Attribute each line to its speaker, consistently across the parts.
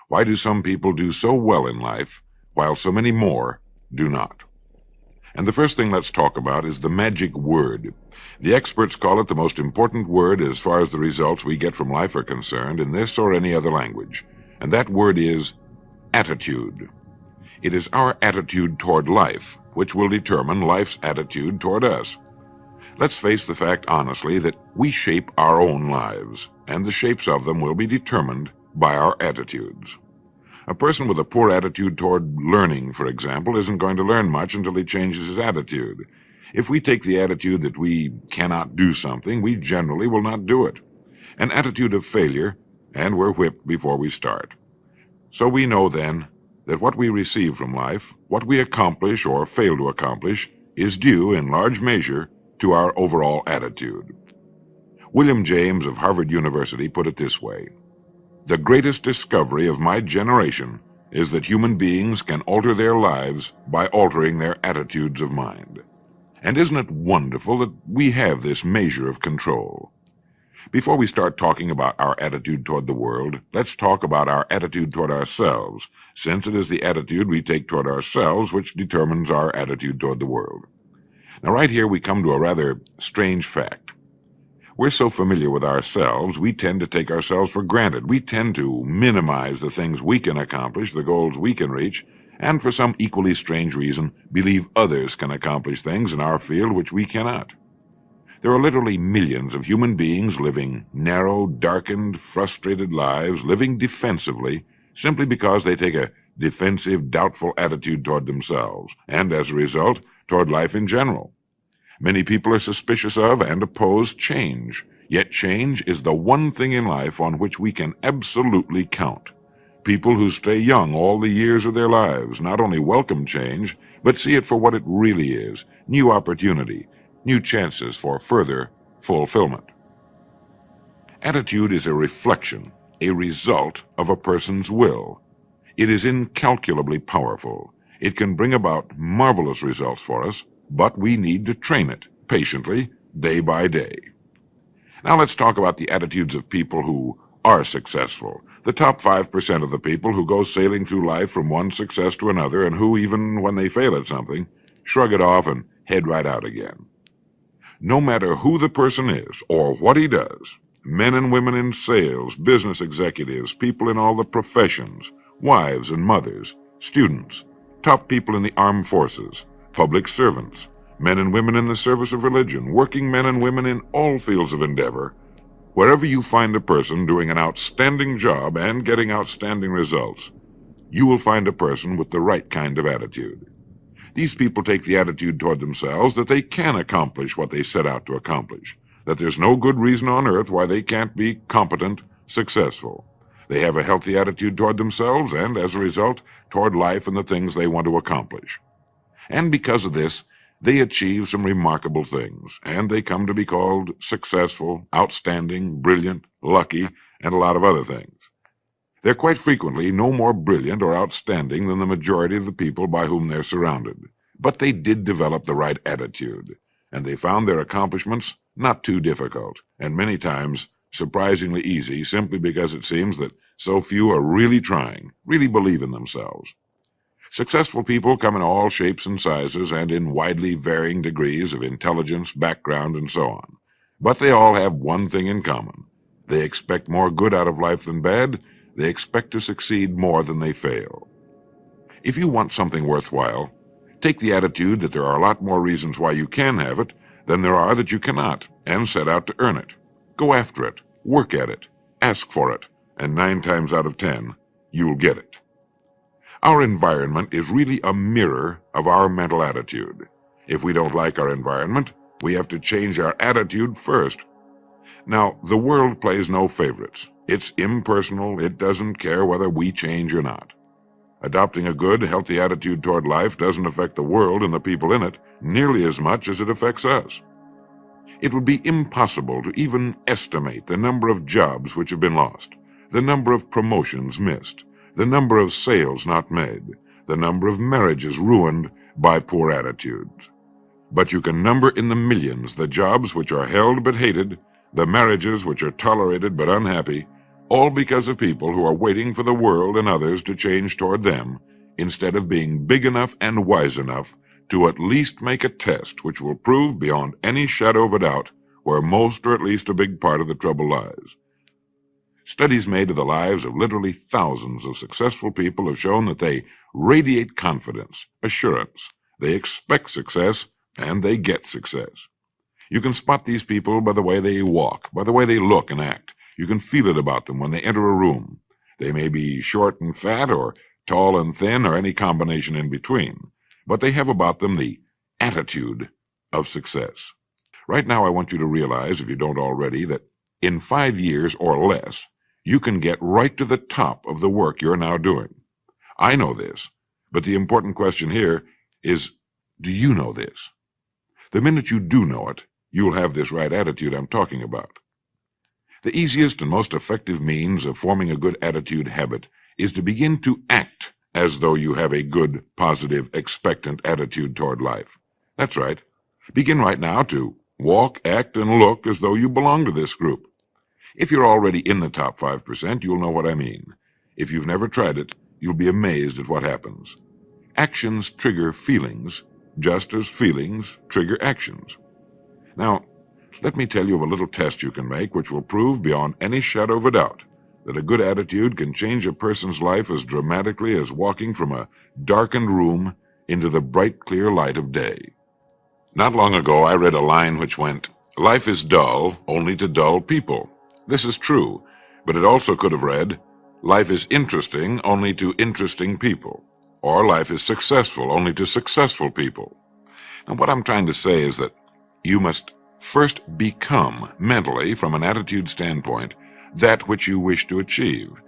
Speaker 1: Why do some people do so well in life, while so many more do not? And the first thing let's talk about is the magic word. The experts call it the most important word as far as the results we get from life are concerned in this or any other language. And that word is attitude. It is our attitude toward life which will determine life's attitude toward us. Let's face the fact honestly that we shape our own lives, and the shapes of them will be determined by our attitudes. A person with a poor attitude toward learning, for example, isn't going to learn much until he changes his attitude. If we take the attitude that we cannot do something, we generally will not do it. An attitude of failure, and we're whipped before we start. So we know then that what we receive from life, what we accomplish or fail to accomplish, is due in large measure to our overall attitude. William James of Harvard University put it this way: "The greatest discovery of my generation is that human beings can alter their lives by altering their attitudes of mind." And isn't it wonderful that we have this measure of control? Before we start talking about our attitude toward the world, let's talk about our attitude toward ourselves, since it is the attitude we take toward ourselves which determines our attitude toward the world. Now, right here we come to a rather strange fact. We're so familiar with ourselves, we tend to take ourselves for granted. We tend to minimize the things we can accomplish, the goals we can reach, and for some equally strange reason, believe others can accomplish things in our field which we cannot. There are literally millions of human beings living narrow, darkened, frustrated lives, living defensively, simply because they take a defensive, doubtful attitude toward themselves, and as a result, toward life in general. Many people are suspicious of and oppose change, yet change is the one thing in life on which we can absolutely count. People who stay young all the years of their lives not only welcome change, but see it for what it really is: new opportunity, new chances for further fulfillment. Attitude is a reflection, a result of a person's will. It is incalculably powerful. It can bring about marvelous results for us, but we need to train it patiently, day by day. Now let's talk about the attitudes of people who are successful. The top 5% of the people who go sailing through life from one success to another, and who, even when they fail at something, shrug it off and head right out again. No matter who the person is or what he does, men and women in sales, business executives, people in all the professions, wives and mothers, students, top people in the armed forces, public servants, men and women in the service of religion, working men and women in all fields of endeavor, wherever you find a person doing an outstanding job and getting outstanding results, you will find a person with the right kind of attitude. These people take the attitude toward themselves that they can accomplish what they set out to accomplish, that there's no good reason on earth why they can't be competent, successful. They have a healthy attitude toward themselves and, as a result, toward life and the things they want to accomplish. And because of this, they achieve some remarkable things, and they come to be called successful, outstanding, brilliant, lucky, and a lot of other things. They're quite frequently no more brilliant or outstanding than the majority of the people by whom they're surrounded. But they did develop the right attitude, and they found their accomplishments not too difficult, and many times surprisingly easy, simply because it seems that so few are really trying, really believe in themselves. Successful people come in all shapes and sizes and in widely varying degrees of intelligence, background, and so on. But they all have one thing in common. They expect more good out of life than bad. They expect to succeed more than they fail. If you want something worthwhile, take the attitude that there are a lot more reasons why you can have it than there are that you cannot, and set out to earn it. Go after it, work at it, ask for it, and 9 times out of 10, you'll get it. Our environment is really a mirror of our mental attitude. If we don't like our environment, we have to change our attitude first. Now, the world plays no favorites. It's impersonal. It doesn't care whether we change or not. Adopting a good, healthy attitude toward life doesn't affect the world and the people in it nearly as much as it affects us. It would be impossible to even estimate the number of jobs which have been lost, the number of promotions missed, the number of sales not made, the number of marriages ruined by poor attitudes. But you can number in the millions the jobs which are held but hated, the marriages which are tolerated but unhappy, All because of people who are waiting for the world and others to change toward them, instead of being big enough and wise enough to at least make a test which will prove beyond any shadow of a doubt where most or at least a big part of the trouble lies. Studies made of the lives of literally thousands of successful people have shown that they radiate confidence, assurance, they expect success, and they get success. You can spot these people by the way they walk, by the way they look and act. You can feel it about them when they enter a room. They may be short and fat, or tall and thin, or any combination in between, but they have about them the attitude of success. Right now, I want you to realize, if you don't already, that in 5 years or less, you can get right to the top of the work you're now doing. I know this, but the important question here is, do you know this? The minute you do know it, you'll have this right attitude I'm talking about. The easiest and most effective means of forming a good attitude habit is to begin to act as though you have a good, positive, expectant attitude toward life. That's right. Begin right now to walk, act, and look as though you belong to this group. If you're already in the top 5%, you'll know what I mean. If you've never tried it, you'll be amazed at what happens. Actions trigger feelings, just as feelings trigger actions. Now, let me tell you of a little test you can make which will prove beyond any shadow of a doubt that a good attitude can change a person's life as dramatically as walking from a darkened room into the bright, clear light of day. Not long ago, I read a line which went, "Life is dull only to dull people." This is true, but it also could have read, "Life is interesting only to interesting people," or "Life is successful only to successful people." And what I'm trying to say is that you must first become, mentally, from an attitude standpoint, that which you wish to achieve.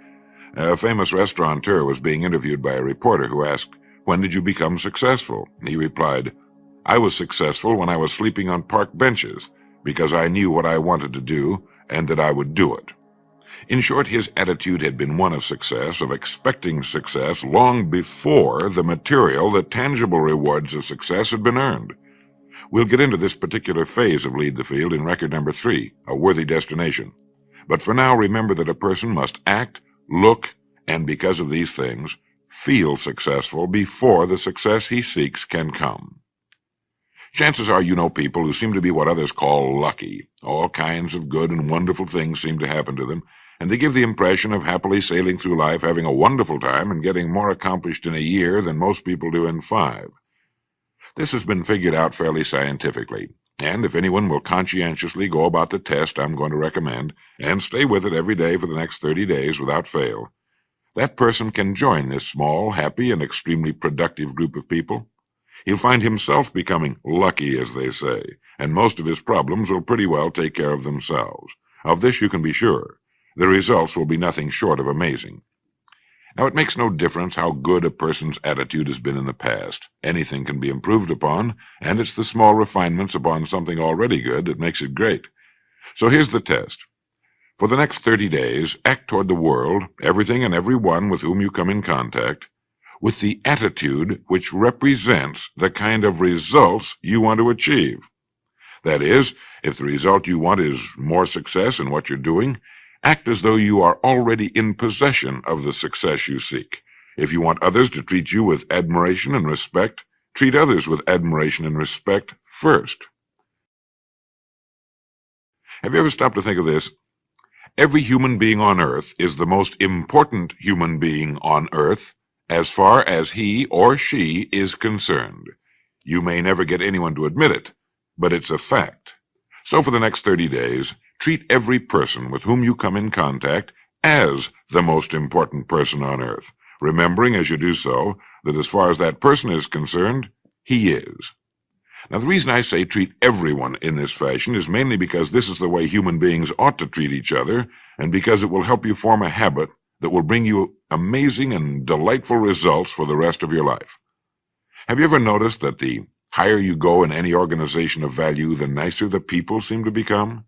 Speaker 1: A famous restaurateur was being interviewed by a reporter who asked, "When did you become successful?" He replied, "I was successful when I was sleeping on park benches, because I knew what I wanted to do and that I would do it." In short, his attitude had been one of success, of expecting success, long before the material, the tangible rewards of success had been earned. We'll get into this particular phase of Lead the Field in record number 3, A Worthy Destination. But for now, remember that a person must act, look, and because of these things, feel successful before the success he seeks can come. Chances are you know people who seem to be what others call lucky. All kinds of good and wonderful things seem to happen to them, and they give the impression of happily sailing through life, having a wonderful time, and getting more accomplished in a year than most people do in 5. This has been figured out fairly scientifically, and if anyone will conscientiously go about the test I'm going to recommend, and stay with it every day for the next 30 days without fail, that person can join this small, happy, and extremely productive group of people. He'll find himself becoming lucky, as they say, and most of his problems will pretty well take care of themselves. Of this you can be sure. The results will be nothing short of amazing. Now, it makes no difference how good a person's attitude has been in the past. Anything can be improved upon, and it's the small refinements upon something already good that makes it great. So here's the test. For the next 30 days, act toward the world, everything and everyone with whom you come in contact, with the attitude which represents the kind of results you want to achieve. That is, if the result you want is more success in what you're doing, act as though you are already in possession of the success you seek. If you want others to treat you with admiration and respect, treat others with admiration and respect first. Have you ever stopped to think of this? Every human being on earth is the most important human being on earth as far as he or she is concerned. You may never get anyone to admit it, but it's a fact. So for the next 30 days, treat every person with whom you come in contact as the most important person on earth, remembering as you do so that as far as that person is concerned, he is. Now, the reason I say treat everyone in this fashion is mainly because this is the way human beings ought to treat each other, and because it will help you form a habit that will bring you amazing and delightful results for the rest of your life. Have you ever noticed that the higher you go in any organization of value, the nicer the people seem to become?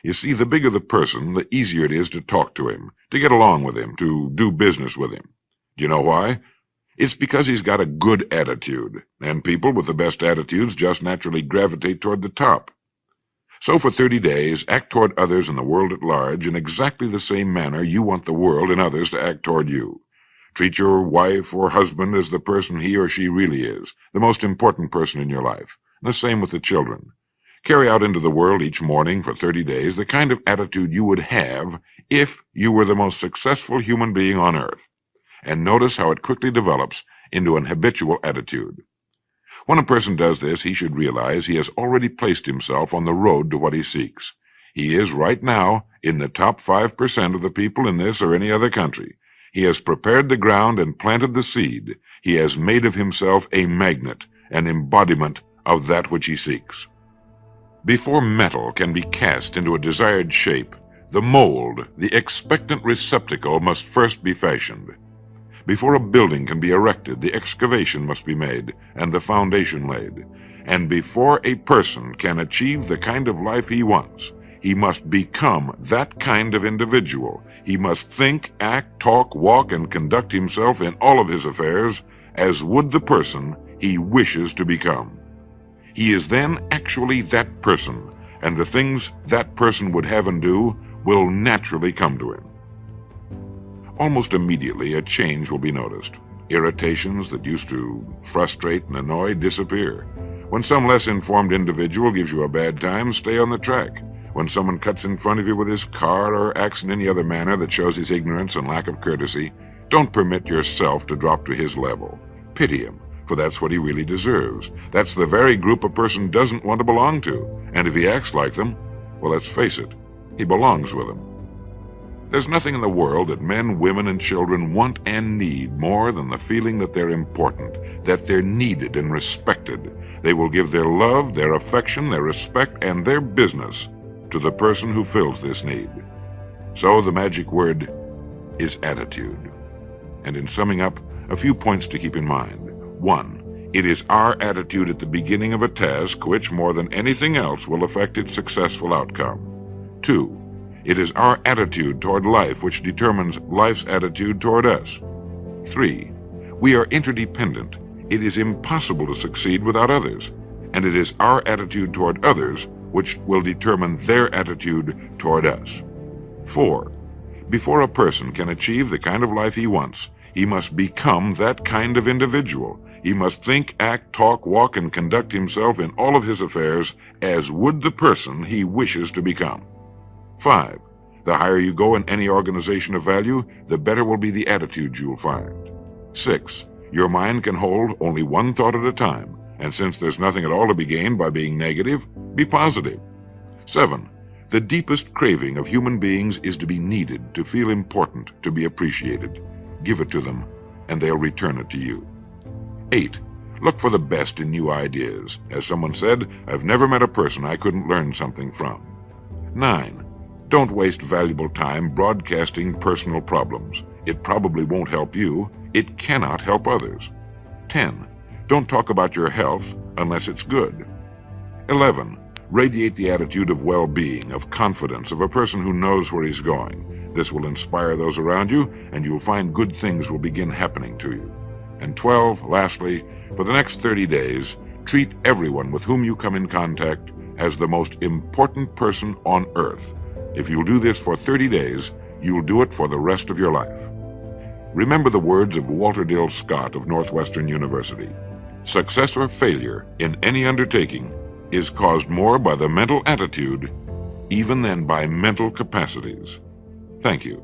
Speaker 1: You see, the bigger the person, the easier it is to talk to him, to get along with him, to do business with him. Do you know why? It's because he's got a good attitude, and people with the best attitudes just naturally gravitate toward the top. So for 30 days, act toward others and the world at large in exactly the same manner you want the world and others to act toward you. Treat your wife or husband as the person he or she really is, the most important person in your life. And the same with the children. Carry out into the world each morning for 30 days the kind of attitude you would have if you were the most successful human being on earth. And notice how it quickly develops into an habitual attitude. When a person does this, he should realize he has already placed himself on the road to what he seeks. He is right now in the top 5% of the people in this or any other country. He has prepared the ground and planted the seed. He has made of himself a magnet, an embodiment of that which he seeks. Before metal can be cast into a desired shape, the mold, the expectant receptacle, must first be fashioned. Before a building can be erected, the excavation must be made and the foundation laid. And before a person can achieve the kind of life he wants, he must become that kind of individual. He must think, act, talk, walk, and conduct himself in all of his affairs as would the person he wishes to become. He is then actually that person, and the things that person would have and do will naturally come to him. Almost immediately, a change will be noticed. Irritations that used to frustrate and annoy disappear. When some less informed individual gives you a bad time, stay on the track. When someone cuts in front of you with his car or acts in any other manner that shows his ignorance and lack of courtesy, don't permit yourself to drop to his level. Pity him, for that's what he really deserves. That's the very group a person doesn't want to belong to. And if he acts like them, well, let's face it, he belongs with them. There's nothing in the world that men, women, and children want and need more than the feeling that they're important, that they're needed and respected. They will give their love, their affection, their respect, and their business to the person who fills this need. So the magic word is attitude. And in summing up, a few points to keep in mind. 1. It is our attitude at the beginning of a task which, more than anything else, will affect its successful outcome. 2. It is our attitude toward life which determines life's attitude toward us. 3. We are interdependent. It is impossible to succeed without others, and it is our attitude toward others which will determine their attitude toward us. 4. Before a person can achieve the kind of life he wants, he must become that kind of individual. He must think, act, talk, walk, and conduct himself in all of his affairs as would the person he wishes to become. 5. The higher you go in any organization of value, the better will be the attitudes you'll find. 6. Your mind can hold only one thought at a time, and since there's nothing at all to be gained by being negative, be positive. 7. The deepest craving of human beings is to be needed, to feel important, to be appreciated. Give it to them, and they'll return it to you. 8. Look for the best in new ideas. As someone said, I've never met a person I couldn't learn something from. 9. Don't waste valuable time broadcasting personal problems. It probably won't help you. It cannot help others. 10. Don't talk about your health unless it's good. 11. Radiate the attitude of well-being, of confidence, of a person who knows where he's going. This will inspire those around you, and you'll find good things will begin happening to you. And 12, lastly, for the next 30 days, treat everyone with whom you come in contact as the most important person on earth. If you'll do this for 30 days, you'll do it for the rest of your life. Remember the words of Walter Dill Scott of Northwestern University. Success or failure in any undertaking is caused more by the mental attitude even than by mental capacities. Thank you.